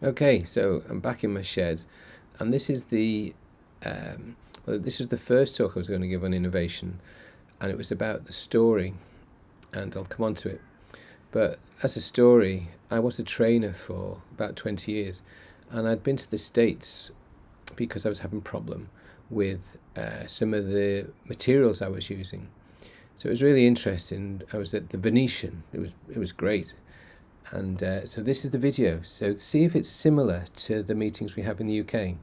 Okay, so I'm back in my shed, and this is this was the first talk I was going to give on innovation, and it was about the story, and I'll come on to it. But as a story, I was a trainer for about 20 years, and I'd been to the States because I was having a problem with some of the materials I was using. So it was really interesting. I was at the Venetian. It was great. And so this is the video. So see if it's similar to the meetings we have in the UK.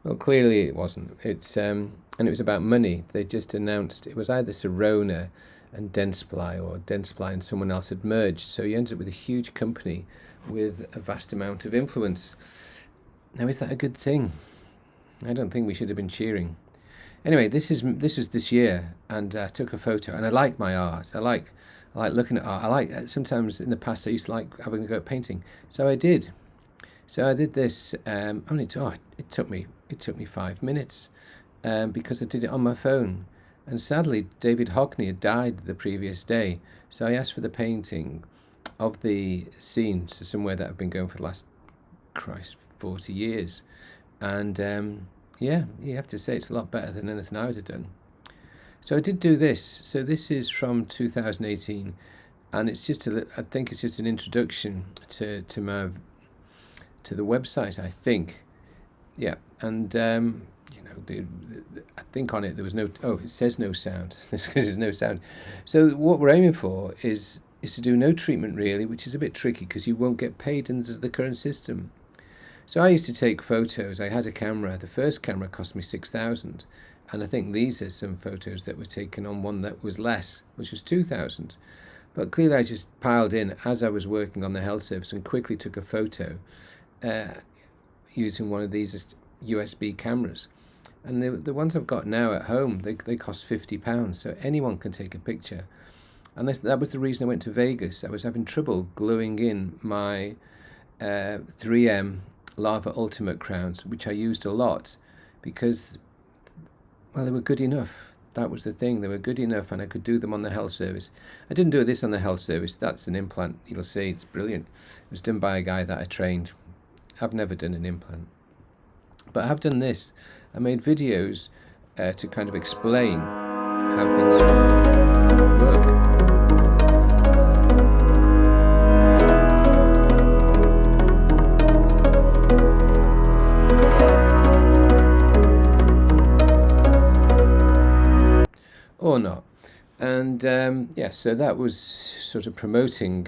Well, clearly it wasn't. And it was about money. They just announced it was either Sirona and Dentsply, or Dentsply and someone else had merged. So you ended up with a huge company with a vast amount of influence. Now, is that a good thing? I don't think we should have been cheering. Anyway, this is this year, and I took a photo, and I like my art. I like looking at art. I like sometimes in the past I used to like having a go at painting. So I did. So I did this. It took me 5 minutes because I did it on my phone. And sadly, David Hockney had died the previous day. So I asked for the painting of the scene to somewhere that I've been going for the last, 40 years. And yeah, you have to say it's a lot better than anything I would have done. So I did do this. So this is from 2018, and it's just I think it's just an introduction to the website, I think. Yeah, and I think on it there was no. Oh, it says no sound. This because there's no sound. So what we're aiming for is to do no treatment really, which is a bit tricky because you won't get paid under the current system. So I used to take photos. I had a camera. The first camera cost me 6,000, and I think these are some photos that were taken on one that was less, which was 2,000. But clearly I just piled in as I was working on the health service and quickly took a photo using one of these USB cameras. And the ones I've got now at home, they cost £50, so anyone can take a picture. And that was the reason I went to Vegas. I was having trouble gluing in my 3M Lava Ultimate crowns, which I used a lot because, well, they were good enough. That was the thing. They were good enough, and I could do them on the health service. I didn't do this on the health service. That's an implant. You'll see it's brilliant. It was done by a guy that I trained. I've never done an implant. But I have done this. I made videos to kind of explain how things work. Or not. And so that was sort of promoting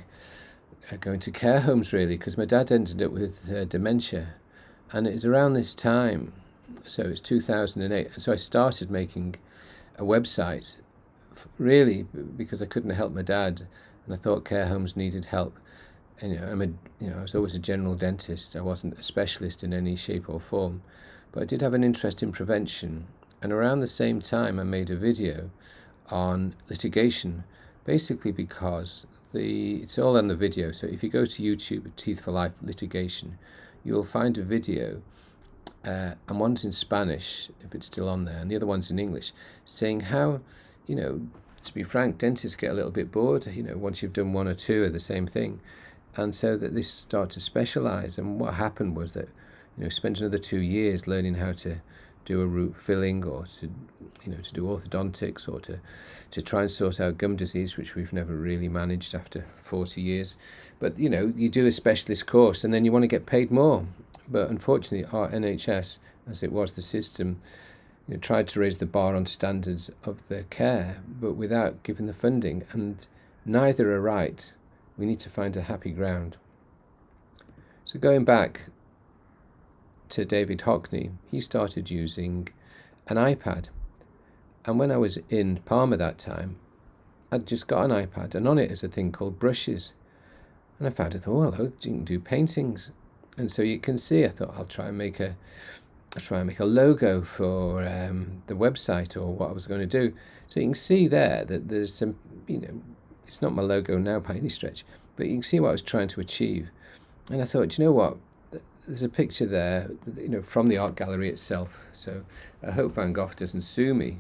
going to care homes really, because my dad ended up with dementia. And it was around this time, so it's 2008, and so I started making a website, really, because I couldn't help my dad, and I thought care homes needed help. And I was always a general dentist. I wasn't a specialist in any shape or form, but I did have an interest in prevention. And around the same time, I made a video on litigation, basically because it's all on the video. So if you go to YouTube, Teeth for Life litigation, you'll find a video, and one's in Spanish, if it's still on there, and the other one's in English, saying how, to be frank, dentists get a little bit bored, once you've done one or two of the same thing. And so that this started to specialise. And what happened was that, spent another 2 years learning how to do a root filling, or to do orthodontics, or to try and sort out gum disease, which we've never really managed after 40 years. But you do a specialist course and then you want to get paid more. But unfortunately our NHS, as it was the system, tried to raise the bar on standards of the care, but without giving the funding, and neither are right. We need to find a happy ground. So going back to David Hockney, he started using an iPad. And when I was in Palma that time, I'd just got an iPad, and on it is a thing called brushes. And I found it, you can do paintings. And so you can see, I thought I'll try and make a logo for the website, or what I was going to do. So you can see there that there's some, it's not my logo now by any stretch, but you can see what I was trying to achieve. And I thought, you know what? there's a picture there, from the art gallery itself. So I hope Van Gogh doesn't sue me,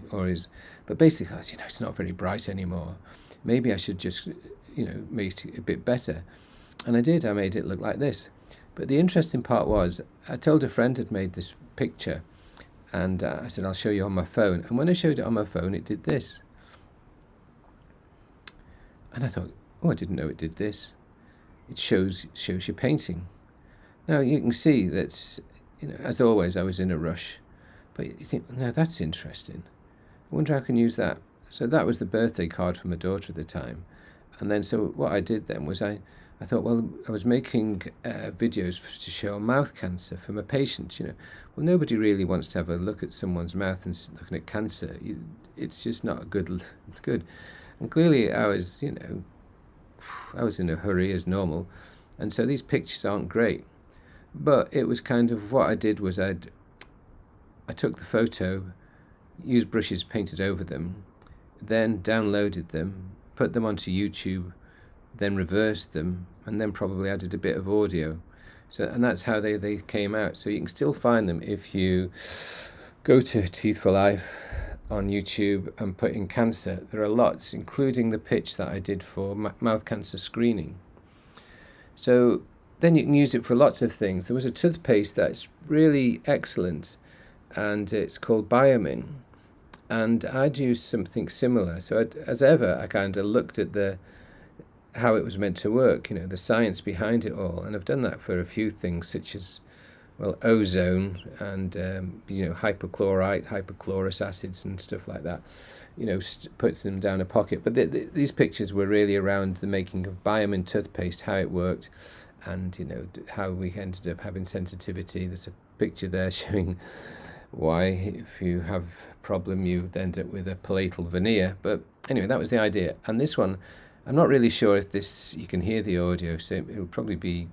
but basically, it's not very bright anymore. Maybe I should just, make it a bit better. And I did. I made it look like this. But the interesting part was, I told a friend had made this picture, and I said, I'll show you on my phone. And when I showed it on my phone, it did this. And I thought, oh, I didn't know it did this. It shows your painting. Now you can see that, as always, I was in a rush. But you think, no, that's interesting. I wonder how I can use that. So that was the birthday card for my daughter at the time. And then, so what I did then was I thought, well, I was making videos to show mouth cancer for my patients, Well, nobody really wants to have a look at someone's mouth and looking at cancer. It's just not good. And clearly I was, I was in a hurry as normal. And so these pictures aren't great. But it was kind of, what I did was I took the photo, used brushes painted over them, then downloaded them, put them onto YouTube, then reversed them, and then probably added a bit of audio. And that's how they came out. So you can still find them if you go to Teeth for Life on YouTube and put in cancer. There are lots, including the pitch that I did for mouth cancer screening. So then you can use it for lots of things. There was a toothpaste that's really excellent, and it's called diamine. And I'd use something similar. So as ever, I kind of looked at how it was meant to work, the science behind it all. And I've done that for a few things, such as, ozone and, hypochlorous acids and stuff like that, puts them down a pocket. But these pictures were really around the making of diamine toothpaste, how it worked, and, how we ended up having sensitivity. There's a picture there showing why, if you have a problem, you end up with a palatal veneer. But anyway, that was the idea. And this one, I'm not really sure if you can hear the audio, so it'll probably be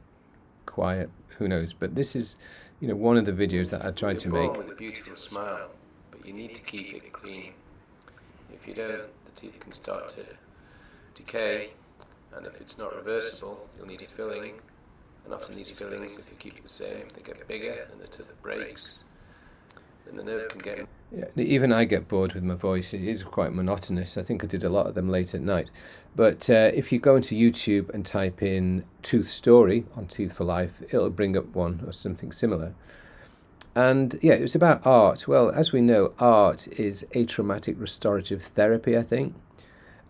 quiet, who knows. But this is, one of the videos that I tried to make. With a beautiful smile, but you need to keep it clean. If you don't, the teeth can start to decay, and if it's not reversible, you'll need a filling. And often these fillings, if you keep it the same, they get bigger, and the tooth breaks. Then the nerve can get... Yeah, even I get bored with my voice. It is quite monotonous. I think I did a lot of them late at night. But if you go into YouTube and type in Tooth Story on Teeth for Life, it'll bring up one or something similar. And yeah, it was about art. Well, as we know, art is atraumatic restorative therapy, I think.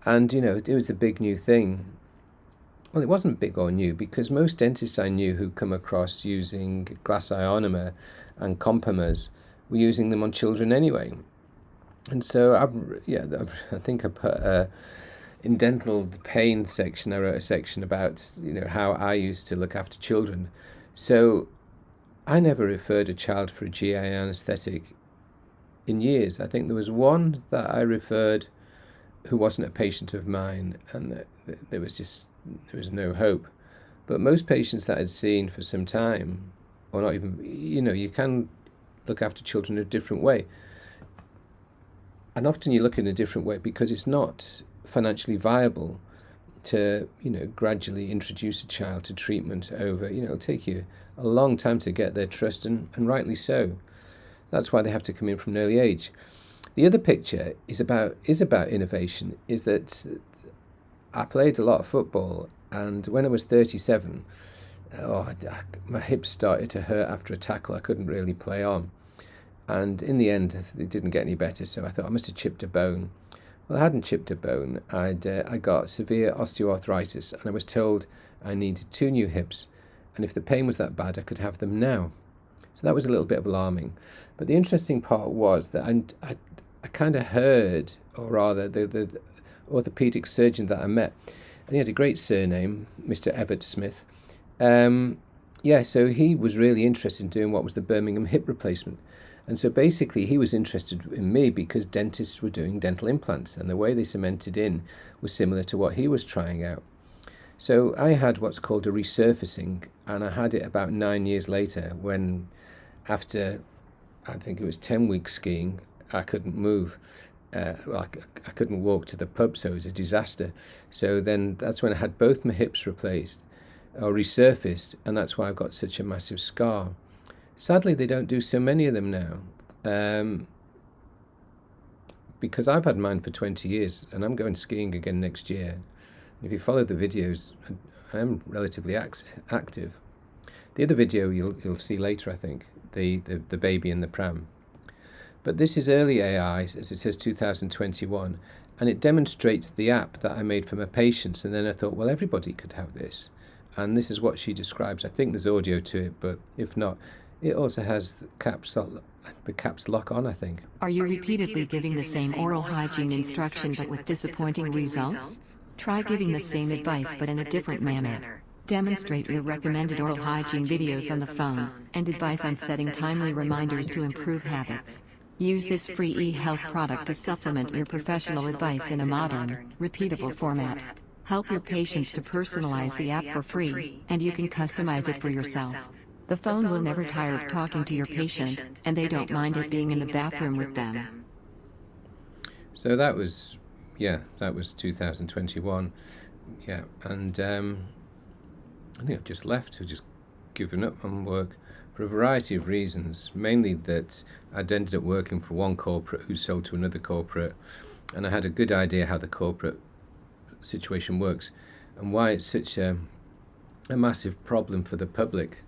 And, it was a big new thing. Well, it wasn't big or new, because most dentists I knew who come across using glass ionomer and compomers were using them on children anyway. And so I think I put in dental pain section, I wrote a section about how I used to look after children. So I never referred a child for a GI anaesthetic in years. I think there was one that I referred who wasn't a patient of mine, and there was no hope. But most patients that I'd seen for some time, or not even, you can look after children in a different way. And often you look in a different way because it's not financially viable to, gradually introduce a child to treatment over, it'll take you a long time to get their trust, and rightly so. That's why they have to come in from an early age. The other picture is about innovation, is that I played a lot of football, and when I was 37, my hips started to hurt after a tackle. I couldn't really play on. And in the end, it didn't get any better, so I thought I must have chipped a bone. Well, I hadn't chipped a bone. I got severe osteoarthritis, and I was told I needed 2 new hips, and if the pain was that bad, I could have them now. So that was a little bit alarming. But the interesting part was that I kind of heard, or rather the orthopedic surgeon that I met, and he had a great surname, Mr. Everett Smith. So he was really interested in doing what was the Birmingham hip replacement. And so basically he was interested in me because dentists were doing dental implants, and the way they cemented in was similar to what he was trying out. So I had what's called a resurfacing, and I had it about 9 years later when, after I think it was 10 weeks skiing, I couldn't move. I couldn't walk to the pub, so it was a disaster. So then that's when I had both my hips replaced or resurfaced, and that's why I've got such a massive scar. Sadly, they don't do so many of them now, because I've had mine for 20 years and I'm going skiing again next year. If you follow the videos, I am relatively active. The other video you'll see later, I think, the baby in the pram. But this is early AI, as it says 2021, and it demonstrates the app that I made for my patients. And then I thought, well, everybody could have this. And this is what she describes. I think there's audio to it, but if not, it also has the caps lock on, I think. Are you repeatedly giving the same oral hygiene instruction but with disappointing results? Try giving the same advice but in a different manner. Demonstrate your recommended oral hygiene videos on the phone, and advice on setting timely reminders to improve habits. Use this free e-health product to supplement your professional advice in a modern, repeatable format. Help your patients to personalize the app for free, and you can customize it for yourself. The phone will never tire of talking to your patient, and they don't mind it being in the bathroom with them. So that was 2021. Yeah, and I think I've just left. I've just given up on work for a variety of reasons, mainly that I'd ended up working for one corporate who sold to another corporate, and I had a good idea how the corporate situation works and why it's such a massive problem for the public.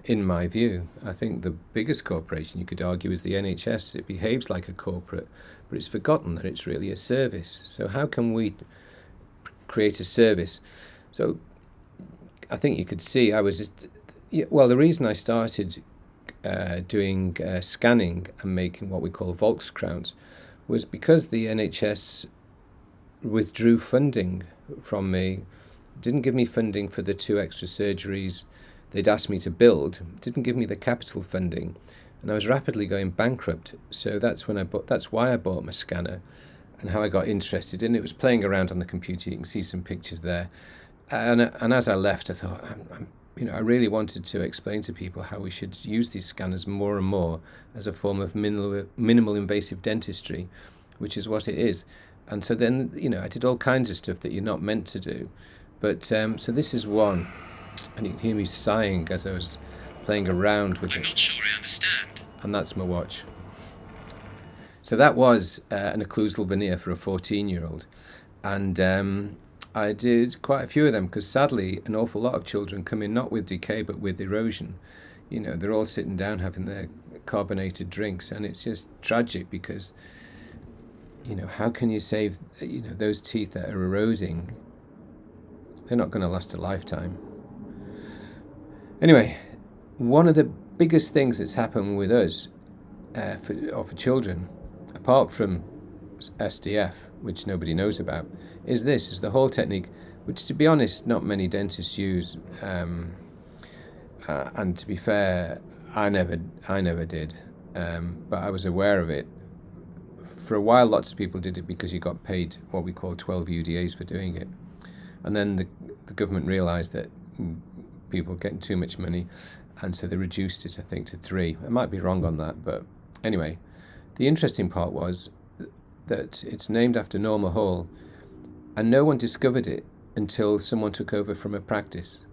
In my view, I think the biggest corporation, you could argue, is the NHS. It behaves like a corporate, but it's forgotten that it's really a service. So how can we create a service? So I think you could see I was just, the reason I started doing scanning and making what we call Volkskrauts was because the NHS withdrew funding from me, didn't give me funding for the 2 extra surgeries they'd asked me to build, didn't give me the capital funding, and I was rapidly going bankrupt. So that's why I bought my scanner, and how I got interested in it. Was playing around on the computer. You can see some pictures there, and as I left, I thought, I really wanted to explain to people how we should use these scanners more and more as a form of minimal invasive dentistry, which is what it is. And so then, I did all kinds of stuff that you're not meant to do. But so this is one. And you can hear me sighing as I was playing around with it. I'm not sure I understand. And that's my watch. So that was an occlusal veneer for a 14-year-old. And I did quite a few of them because sadly an awful lot of children come in not with decay but with erosion. They're all sitting down having their carbonated drinks, and it's just tragic because, how can you save, those teeth that are eroding? They're not going to last a lifetime. Anyway, one of the biggest things that's happened with us, for children, apart from SDF, which nobody knows about, is the whole technique, which, to be honest, not many dentists use. And to be fair, I never did, but I was aware of it. For a while, lots of people did it because you got paid what we call 12 UDAs for doing it, and then the government realised that people were getting too much money, and so they reduced it, I think, to 3. I might be wrong on that, but anyway, the interesting part was that it's named after Norma Hall, and no one discovered it until someone took over from a practice.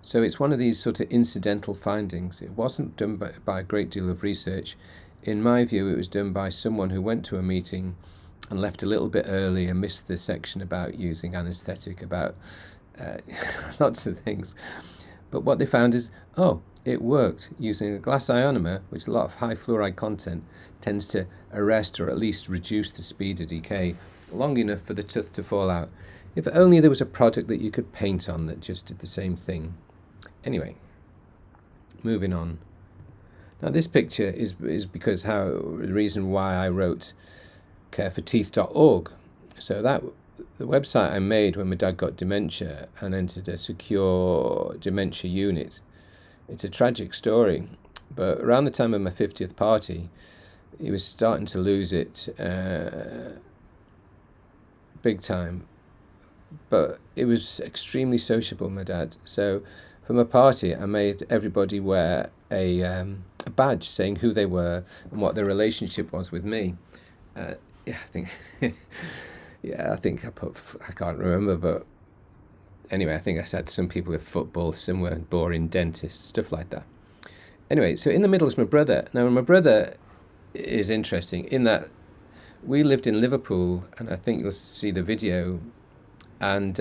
So it's one of these sort of incidental findings. It wasn't done by a great deal of research. In my view, it was done by someone who went to a meeting and left a little bit early and missed the section about using anaesthetic, about lots of things. But what they found is, it worked. Using a glass ionomer, which a lot of high fluoride content tends to arrest or at least reduce the speed of decay long enough for the tooth to fall out. If only there was a product that you could paint on that just did the same thing. Anyway, moving on. Now this picture is because the reason why I wrote careforteeth.org. So the website I made when my dad got dementia and entered a secure dementia unit. It's a tragic story, but around the time of my 50th party, he was starting to lose it big time. But it was extremely sociable, my dad. So for my party, I made everybody wear a badge saying who they were and what their relationship was with me. I think I can't remember, but anyway, I think I said some people are football, some were boring dentists, stuff like that. Anyway, so in the middle is my brother. Now, my brother is interesting in that we lived in Liverpool, and I think you'll see the video, and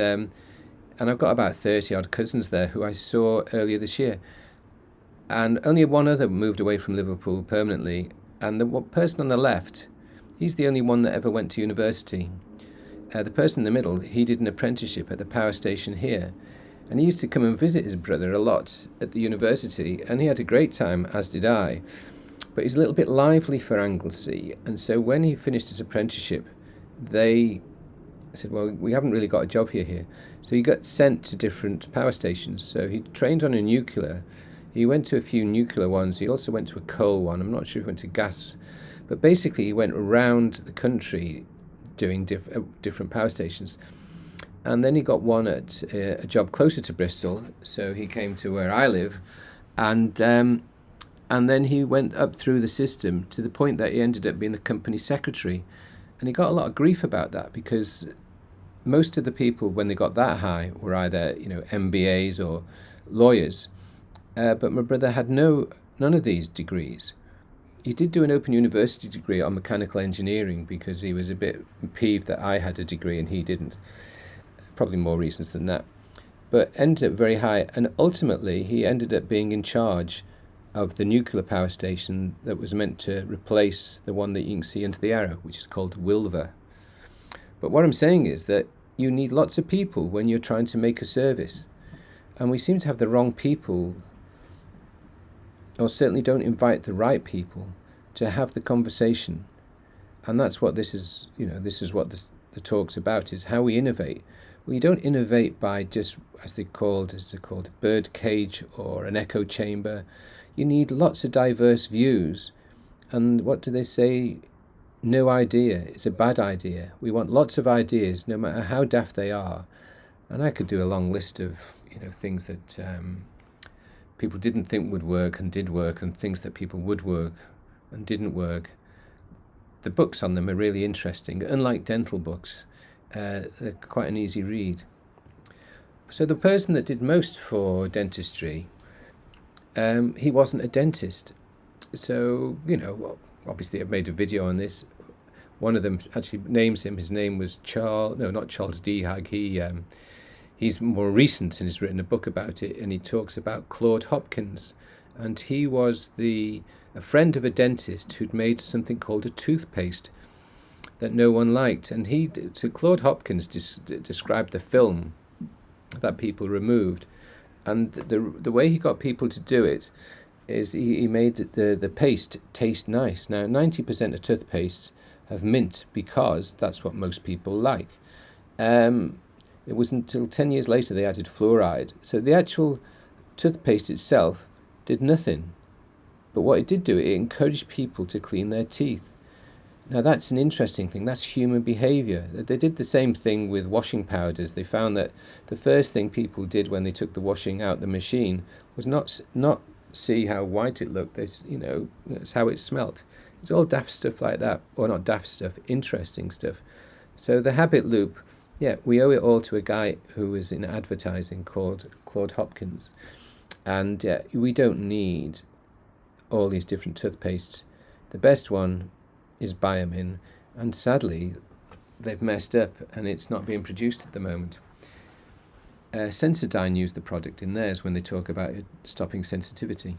I've got about 30 odd cousins there who I saw earlier this year, and only one other moved away from Liverpool permanently, and the person on the left, he's the only one that ever went to university. The person in the middle, he did an apprenticeship at the power station here, and he used to come and visit his brother a lot at the university, and he had a great time, as did I. But he's a little bit lively for Anglesey, and so when he finished his apprenticeship, they said, well, we haven't really got a job here. So he got sent to different power stations. So he trained on a nuclear. He went to a few nuclear ones. He also went to a coal one. I'm not sure if he went to gas. But basically, he went around the country doing different power stations. And then he got one at a job closer to Bristol. So he came to where I live. And then he went up through the system to the point that he ended up being the company secretary. And he got a lot of grief about that because most of the people, when they got that high, were either MBAs or lawyers. But my brother had none of these degrees. He did do an Open University degree on mechanical engineering because he was a bit peeved that I had a degree and he didn't. Probably more reasons than that. But ended up very high. And ultimately, he ended up being in charge of the nuclear power station that was meant to replace the one that you can see into the arrow, which is called Wilver. But what I'm saying is that you need lots of people when you're trying to make a service. And we seem to have the wrong people, or certainly don't invite the right people to have the conversation. And that's what this is, this is what the talk's about, is how we innovate. Well, you don't innovate by just, as they're called, a bird cage or an echo chamber. You need lots of diverse views. And what do they say? No idea is a bad idea. We want lots of ideas, no matter how daft they are. And I could do a long list of, things that people didn't think would work and did work, and things that people would work and didn't work. The books on them are really interesting. Unlike dental books, they're quite an easy read. So the person that did most for dentistry, he wasn't a dentist. So, obviously I've made a video on this. One of them actually names him. His name was not Charles Dehag. He's more recent and has written a book about it, and he talks about Claude Hopkins. And he was a friend of a dentist who'd made something called a toothpaste that no one liked. And Claude Hopkins described the film that people removed. And the way he got people to do it is he made the paste taste nice. Now, 90% of toothpaste have mint because that's what most people like. It wasn't until 10 years later they added fluoride. So the actual toothpaste itself did nothing. But what it did do, it encouraged people to clean their teeth. Now that's an interesting thing. That's human behaviour. They did the same thing with washing powders. They found that the first thing people did when they took the washing out the machine was not see how white it looked. That's how it smelt. It's all daft stuff like that, or not daft stuff, interesting stuff. So the habit loop, we owe it all to a guy who was in advertising called Claude Hopkins. And we don't need all these different toothpastes. The best one is diamine, and sadly they've messed up and it's not being produced at the moment. Sensodyne used the product in theirs when they talk about it stopping sensitivity.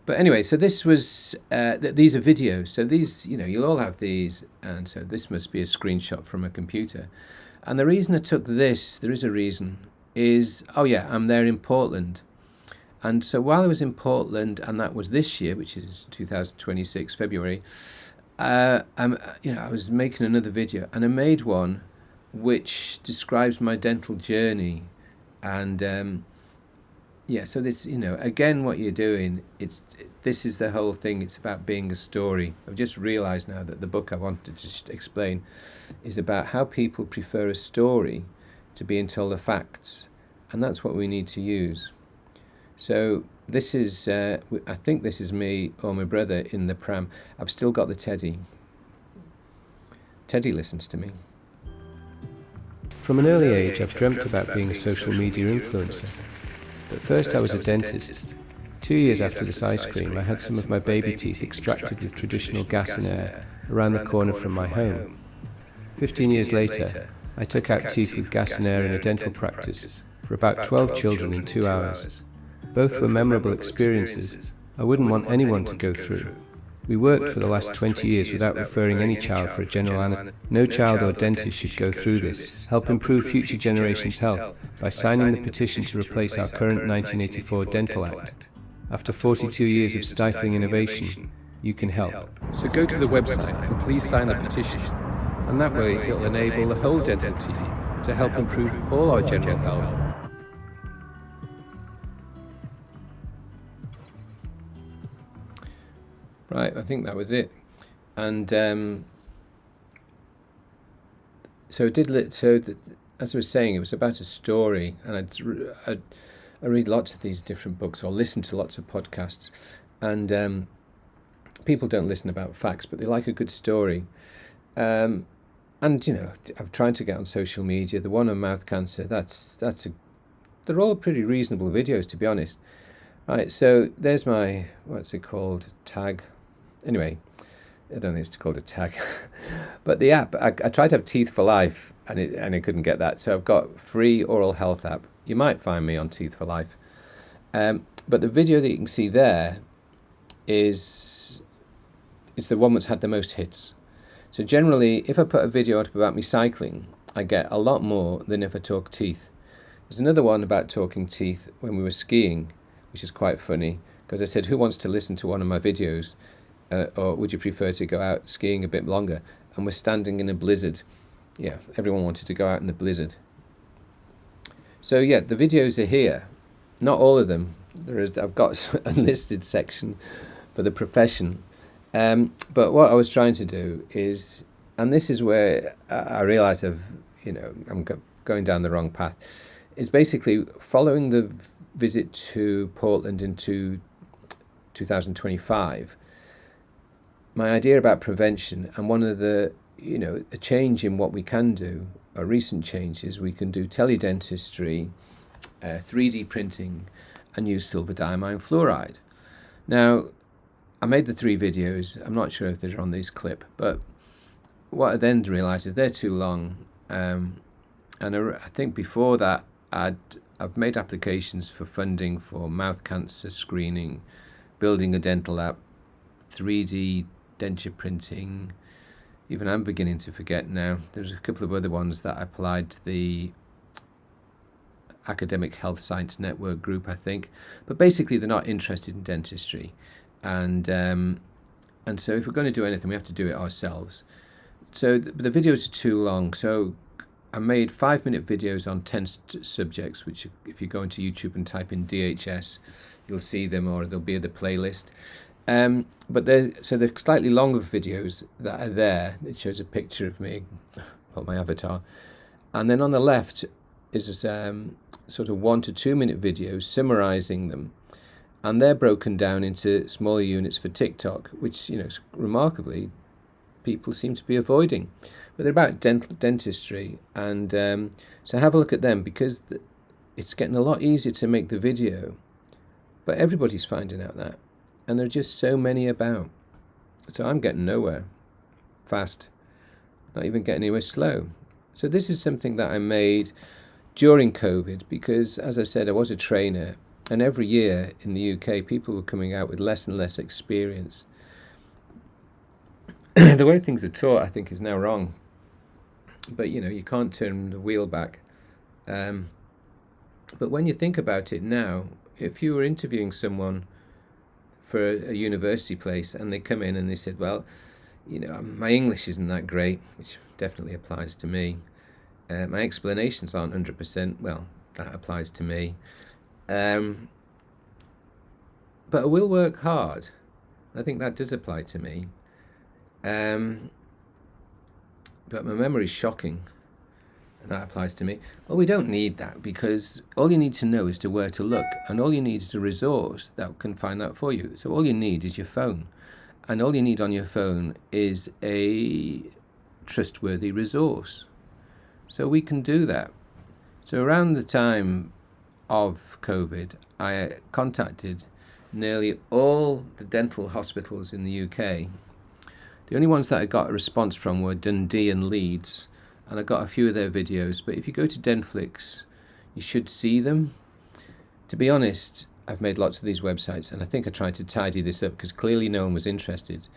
But anyway, so this was these are videos. So these, you'll all have these, and so this must be a screenshot from a computer. And the reason I took this, there is a reason, is I'm there in Portland. And so while I was in Portland, and that was this year, which is 2026 February, I was making another video, and I made one which describes my dental journey. And so this, again, what you're doing, this is the whole thing. It's about being a story. I've just realised now that the book I wanted to explain is about how people prefer a story to being told the facts, and that's what we need to use. So this is, I think this is me or my brother in the pram. I've still got the Teddy. Teddy listens to me. From an early age, I've dreamt about being a social media influencer. But first I was a dentist. 2 years after this ice cream, I had some of my baby teeth extracted with traditional gas and air around the corner from my home. 15 years later, I took out teeth with gas and air in a dental practice for about 12 children in 2 hours. Both were memorable experiences I wouldn't want anyone to go through. We worked for the last 20 years without referring any child for a general anesthetic. No child or dentist should go through this. Help improve future generations' health by signing the petition to replace our current 1984 Dental Act. After 42 years of stifling innovation, you can help. So go to the website and please sign the petition. And that way it'll enable the whole dental team to help improve all our general health. Right, I think that was it. And so as I was saying, it was about a story, and I read lots of these different books or listen to lots of podcasts, and people don't listen about facts, but they like a good story. And you know, I'm trying to get on social media. The one on mouth cancer, they're all pretty reasonable videos, to be honest. Right, so there's my, what's it called, tag. Anyway, I don't think it's called a tag. But the app, I tried to have Teeth for Life, and I couldn't get that. So I've got free oral health app. You might find me on Teeth for Life. But the video that you can see there it's the one that's had the most hits. So generally, if I put a video up about me cycling, I get a lot more than if I talk teeth. There's another one about talking teeth when we were skiing, which is quite funny, because I said, who wants to listen to one of my videos? Or would you prefer to go out skiing a bit longer? And we're standing in a blizzard. Yeah, everyone wanted to go out in the blizzard. So yeah, the videos are here. Not all of them. I've got a listed section for the profession. But what I was trying to do is, and this is where I realize I'm going down the wrong path, is basically following the visit to Portland into 2025. My idea about prevention, and one of the, a change in what we can do, a recent change, is we can do teledentistry, 3D printing, and use silver diamine fluoride. Now, I made the 3 videos. I'm not sure if they're on this clip, but what I then realised is they're too long. And I think before that, I've made applications for funding for mouth cancer screening, building a dental app, 3D denture printing. Even I'm beginning to forget now. There's a couple of other ones that I applied to the Academic Health Science Network group, I think. But basically, they're not interested in dentistry. And so if we're going to do anything, we have to do it ourselves. So the videos are too long. So I made 5-minute videos on 10 subjects, which if you go into YouTube and type in DHS, you'll see them, or they'll be in the playlist. But they're slightly longer videos that are there. It shows a picture of me, well, my avatar. And then on the left is sort of 1 to 2 minute videos summarizing them. And they're broken down into smaller units for TikTok, which, remarkably, people seem to be avoiding. But they're about dentistry. And so have a look at them, because it's getting a lot easier to make the video. But everybody's finding out that. And there are just so many about. So I'm getting nowhere fast. Not even getting anywhere slow. So this is something that I made during COVID, because, as I said, I was a trainer. And every year in the UK, people were coming out with less and less experience. The way things are taught, I think, is now wrong. But, you can't turn the wheel back. But when you think about it now, if you were interviewing someone for a university place and they come in and they said, well, my English isn't that great, which definitely applies to me. My explanations aren't 100%. Well, that applies to me. But I will work hard. I think that does apply to me. But my memory is shocking, and that applies to me. Well, we don't need that, because all you need to know is to where to look, and all you need is a resource that can find that for you. So all you need is your phone, and all you need on your phone is a trustworthy resource. So we can do that. So around the time of COVID, I contacted nearly all the dental hospitals in the UK. The only ones that I got a response from were Dundee and Leeds, and I got a few of their videos. But if you go to Denflix, you should see them. To be honest, I've made lots of these websites, and I think I tried to tidy this up because clearly no one was interested.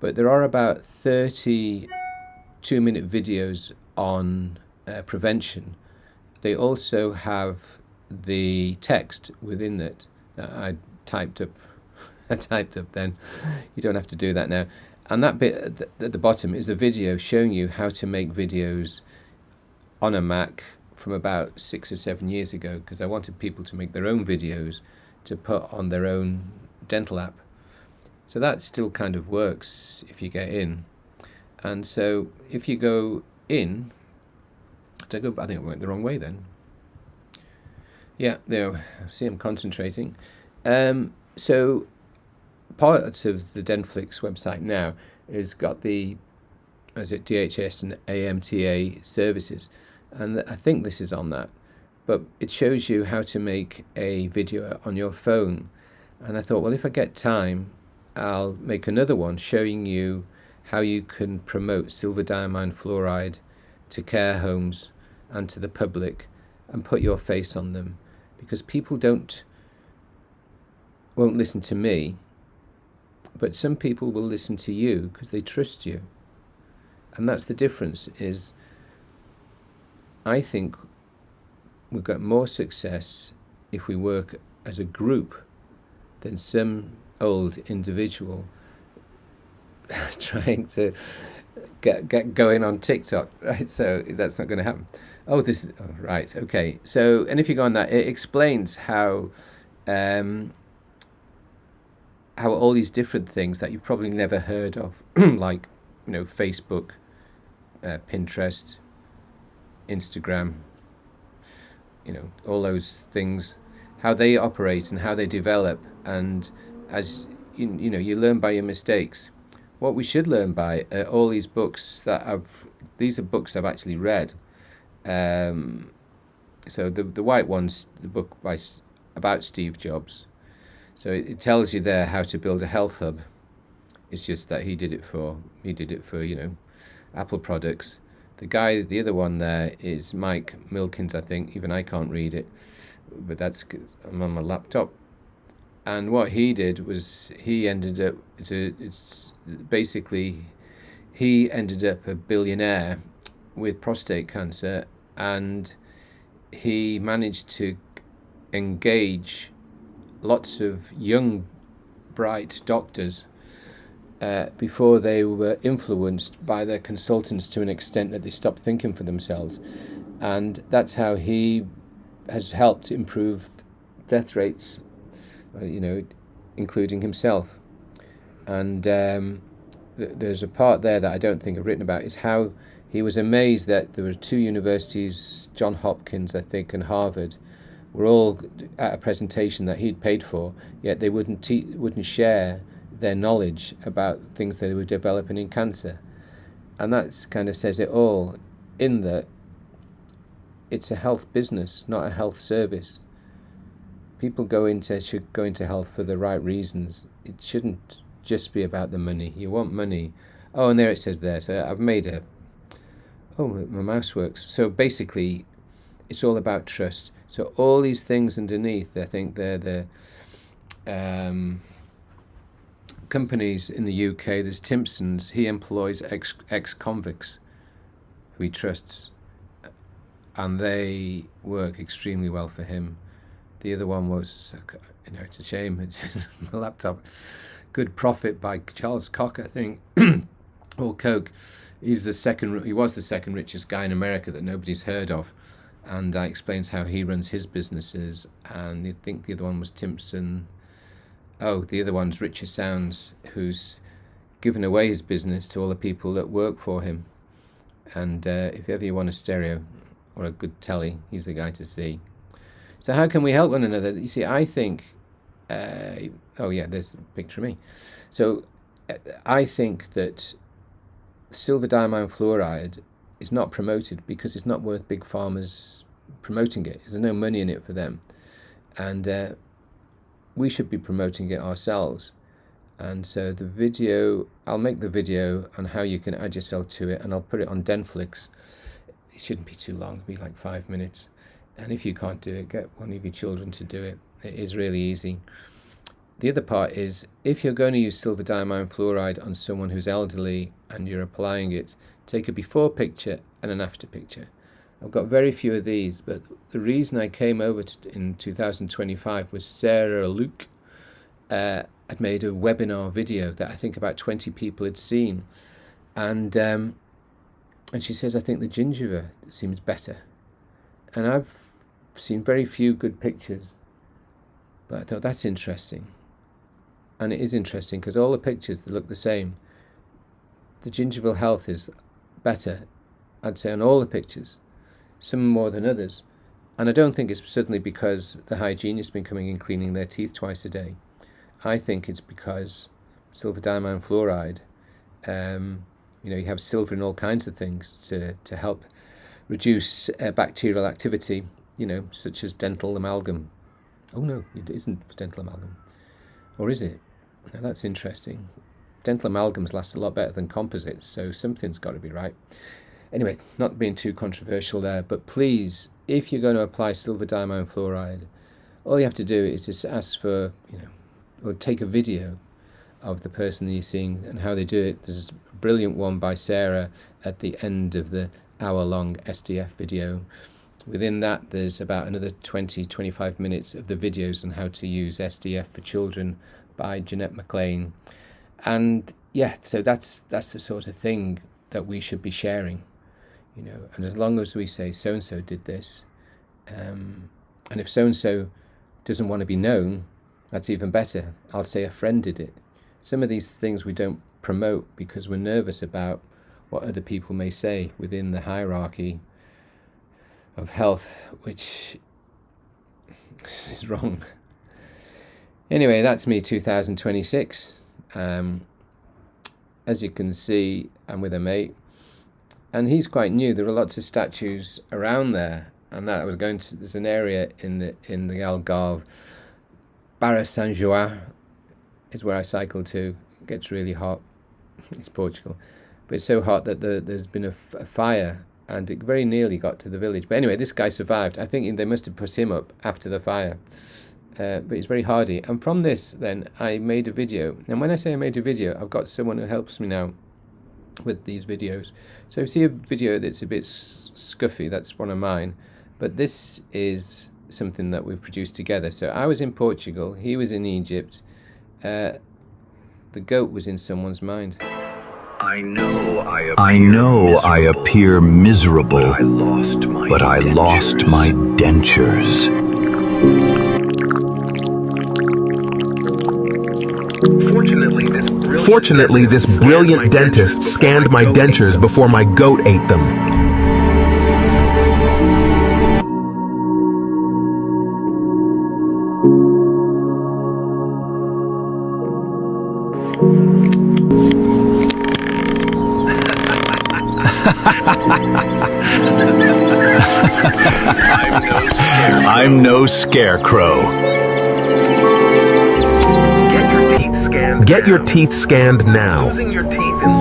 But there are about 30 2-minute videos on prevention. They also have the text within it that I typed up. I typed up then. You don't have to do that now. And that bit at the bottom is a video showing you how to make videos on a Mac from about 6 or 7 years ago, because I wanted people to make their own videos to put on their own dental app. So that still kind of works if you get in. And so if you go in, I think I went the wrong way then. Yeah, there. See, I'm concentrating. So part of the Denflix website now is got the, DHS and AMTA services, and I think this is on that. But it shows you how to make a video on your phone. And I thought, well, if I get time, I'll make another one showing you how you can promote silver diamine fluoride to care homes and to the public and put your face on them, because people won't listen to me, but some people will listen to you because they trust you. And that's the difference. Is I think we've got more success if we work as a group than some old individual trying to get going on TikTok, right? So that's not going to happen. Right, okay. So, and if you go on that, it explains how all these different things that you've probably never heard of, like, Facebook, Pinterest, Instagram, all those things, how they operate and how they develop. And as you learn by your mistakes. What we should learn by are all these books these are books I've actually read. So the white one's the book about Steve Jobs. So it tells you there how to build a health hub. It's just that he did it for Apple products. The other one there is Mike Milkins, I think. Even I can't read it, but that's 'cause I'm on my laptop. And what he did was he ended up a billionaire with prostate cancer, and he managed to engage lots of young, bright doctors before they were influenced by their consultants to an extent that they stopped thinking for themselves. And that's how he has helped improve death rates, including himself. And there's a part there that I don't think I've written about, is how he was amazed that there were 2 universities, Johns Hopkins, I think, and Harvard, were all at a presentation that he'd paid for, yet they wouldn't share their knowledge about things they were developing in cancer. And that kind of says it all, in that it's a health business, not a health service. People should go into health for the right reasons. It shouldn't just be about the money. You want money. Oh, and there it says there. So I've made my mouse works. So basically, it's all about trust. So all these things underneath, I think they're the companies in the UK. There's Timpson's. He employs ex-convicts who he trusts, and they work extremely well for him. The other one was, it's a shame, it's my laptop. Good Profit by Charles Koch, I think, or Koch. He was the second richest guy in America that nobody's heard of, and explains how he runs his businesses. And I think the other one was Timpson. Oh, the other one's Richard Sounds, who's given away his business to all the people that work for him. And if ever you want a stereo or a good telly, he's the guy to see. So how can we help one another? You see, I think, there's a picture of me. So I think that silver diamine fluoride is not promoted because it's not worth big pharma's promoting it. There's no money in it for them. And we should be promoting it ourselves. And so the video, I'll make the video on how you can add yourself to it, and I'll put it on Denflix. It shouldn't be too long, it'll be like 5 minutes. And if you can't do it, get one of your children to do it. It is really easy. The other part is, if you're going to use silver diamine fluoride on someone who's elderly and you're applying it, take a before picture and an after picture. I've got very few of these, but the reason I came over in 2025 was Sarah Luke had made a webinar video that I think about 20 people had seen. And she says, I think the gingiva seems better. And I've seen very few good pictures, but I thought that's interesting. And it is interesting because all the pictures, they look the same. The gingival health is better, I'd say, on all the pictures, some more than others. And I don't think it's suddenly because the hygienists have been coming and cleaning their teeth twice a day. I think it's because silver diamine fluoride, you have silver in all kinds of things to help reduce bacterial activity, such as dental amalgam. Oh no, it isn't dental amalgam. Or is it? Now that's interesting. Dental amalgams last a lot better than composites, so something's got to be right. Anyway, not being too controversial there, but please, if you're going to apply silver diamine fluoride, all you have to do is just ask for, or take a video of the person that you're seeing and how they do it. There's a brilliant one by Sarah at the end of the hour-long SDF video. Within that, there's about another 20-25 minutes of the videos on how to use SDF for children by Jeanette McLean. And yeah, so that's the sort of thing that we should be sharing, and as long as we say so-and-so did this, and if so-and-so doesn't want to be known, that's even better. I'll say a friend did it. Some of these things we don't promote because we're nervous about what other people may say within the hierarchy of health, which is wrong. Anyway, that's me 2026. As you can see, I'm with a mate, and he's quite new. There are lots of statues around there, and that I was going to. There's an area in the Algarve, Barra San João, is where I cycle to. It gets really hot. It's Portugal, but it's so hot that there's been a fire, and it very nearly got to the village. But anyway, this guy survived. I think they must have put him up after the fire. But he's very hardy. And from this, then, I made a video. And when I say I made a video, I've got someone who helps me now with these videos. So if you see a video that's a bit scuffy, that's one of mine. But this is something that we've produced together. So I was in Portugal, he was in Egypt. The goat was in someone's mind. I know I appear miserable, but I lost my dentures. Fortunately, this brilliant dentist scanned my dentures before my goat ate them. I'm no scarecrow. Get your teeth scanned now.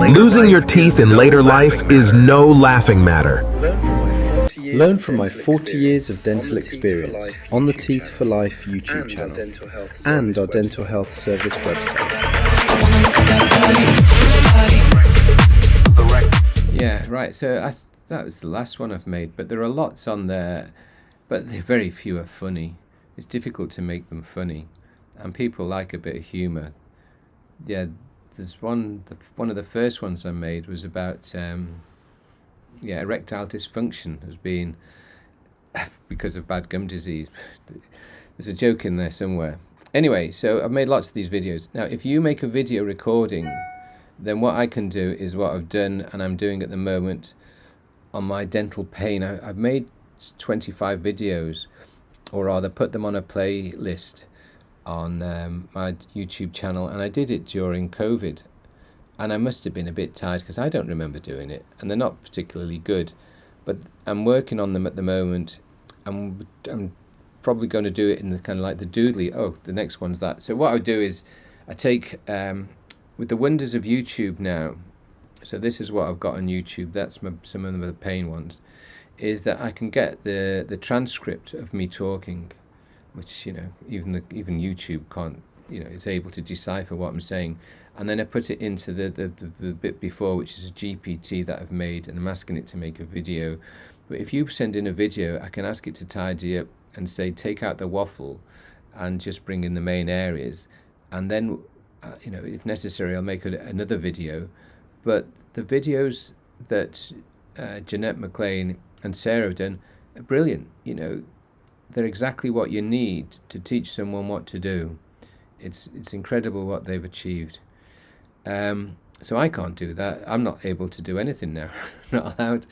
Losing your teeth in later life is no laughing matter. Learn from my 40 years of dental experience on the Teeth for Life YouTube channel and our dental health service website. Yeah, right, so that was the last one I've made, but there are lots on there, but very few are funny. It's difficult to make them funny, and people like a bit of humour. Yeah, there's one of the first ones I made was about erectile dysfunction as being because of bad gum disease. There's a joke in there somewhere. Anyway, so I've made lots of these videos. Now, if you make a video recording, then what I can do is what I've done and I'm doing at the moment on my dental pain. I've made 25 videos, or rather put them on a playlist on my YouTube channel, and I did it during COVID, and I must have been a bit tired because I don't remember doing it, and they're not particularly good, but I'm working on them at the moment. I'm probably going to do it in the kind of like the doodly. Oh, the next one's that. So what I would do is I take, with the wonders of YouTube now, so this is what I've got on YouTube, that's some of the pain ones, is that I can get the transcript of me talking, which, you know, even YouTube can't, you know, is able to decipher what I'm saying. And then I put it into the bit before, which is a GPT that I've made, and I'm asking it to make a video. But if you send in a video, I can ask it to tidy up and say, take out the waffle and just bring in the main areas. And then, you know, if necessary, I'll make another video. But the videos that Jeanette McLean and Sarah have done are brilliant. You know, they're exactly what you need to teach someone what to do. It's incredible what they've achieved. So I can't do that. I'm not able to do anything now. Not allowed.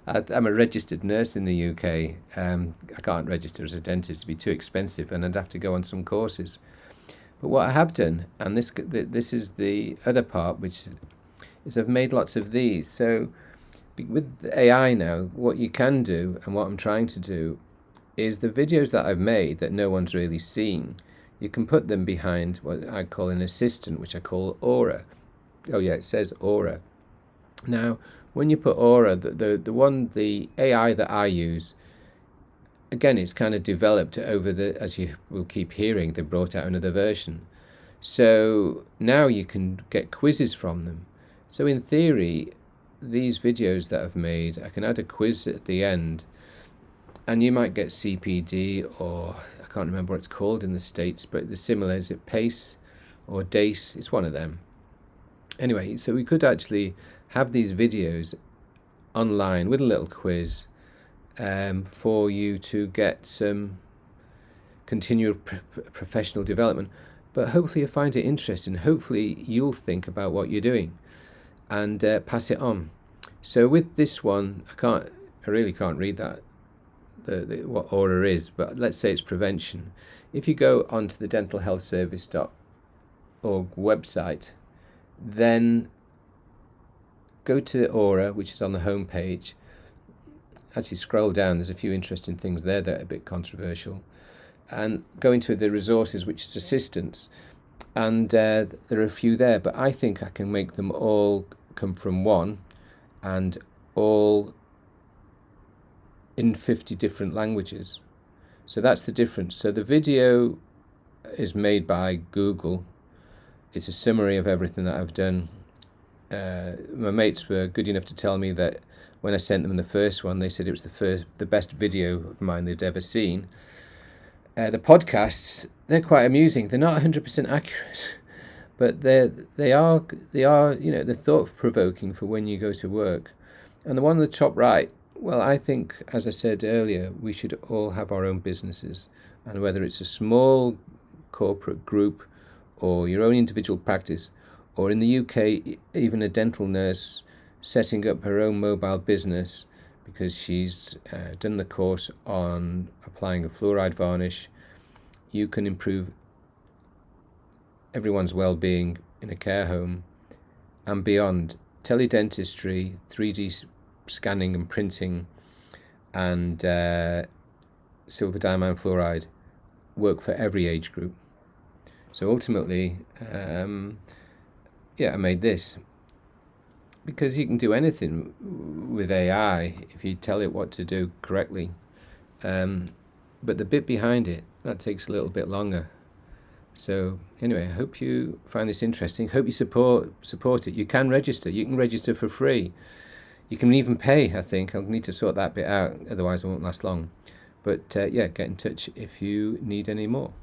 I'm a registered nurse in the UK. I can't register as a dentist. It'd be too expensive, and I'd have to go on some courses. But what I have done, and this is the other part, which is I've made lots of these. So with AI now, what you can do, and what I'm trying to do, is the videos that I've made that no one's really seen, you can put them behind what I call an assistant, which I call Aura. Oh yeah, it says Aura. Now, when you put Aura, the AI that I use, again, it's kind of developed over as you will keep hearing, they brought out another version. So now you can get quizzes from them. So in theory, these videos that I've made, I can add a quiz at the end, and you might get CPD, or I can't remember what it's called in the States, but the similar, is it PACE or DACE? It's one of them. Anyway, so we could actually have these videos online with a little quiz for you to get some continual professional development. But hopefully you'll find it interesting. Hopefully you'll think about what you're doing and pass it on. So with this one, I really can't read that, what Aura is, but let's say it's prevention. If you go onto the dentalhealthservice.org website, then go to Aura, which is on the home page. Actually scroll down, there's a few interesting things there that are a bit controversial, and go into the resources, which is assistance, and there are a few there, but I think I can make them all come from one, and all in 50 different languages. So that's the difference. So the video is made by Google. It's a summary of everything that I've done. My mates were good enough to tell me that when I sent them the first one, they said it was the best video of mine they'd ever seen. The podcasts, they're quite amusing. They're not 100% accurate, but they are you know, they're thought-provoking for when you go to work. And the one on the top right, well, I think, as I said earlier, we should all have our own businesses, and whether it's a small corporate group or your own individual practice, or in the UK, even a dental nurse setting up her own mobile business because she's done the course on applying a fluoride varnish, you can improve everyone's well-being in a care home and beyond. Teledentistry, 3D scanning and printing, and silver diamine fluoride work for every age group. So ultimately, I made this because you can do anything with AI if you tell it what to do correctly. But the bit behind it, that takes a little bit longer. So anyway, I hope you find this interesting. Hope you support it. You can register. You can register for free. You can even pay, I think. I'll need to sort that bit out, otherwise it won't last long. But get in touch if you need any more.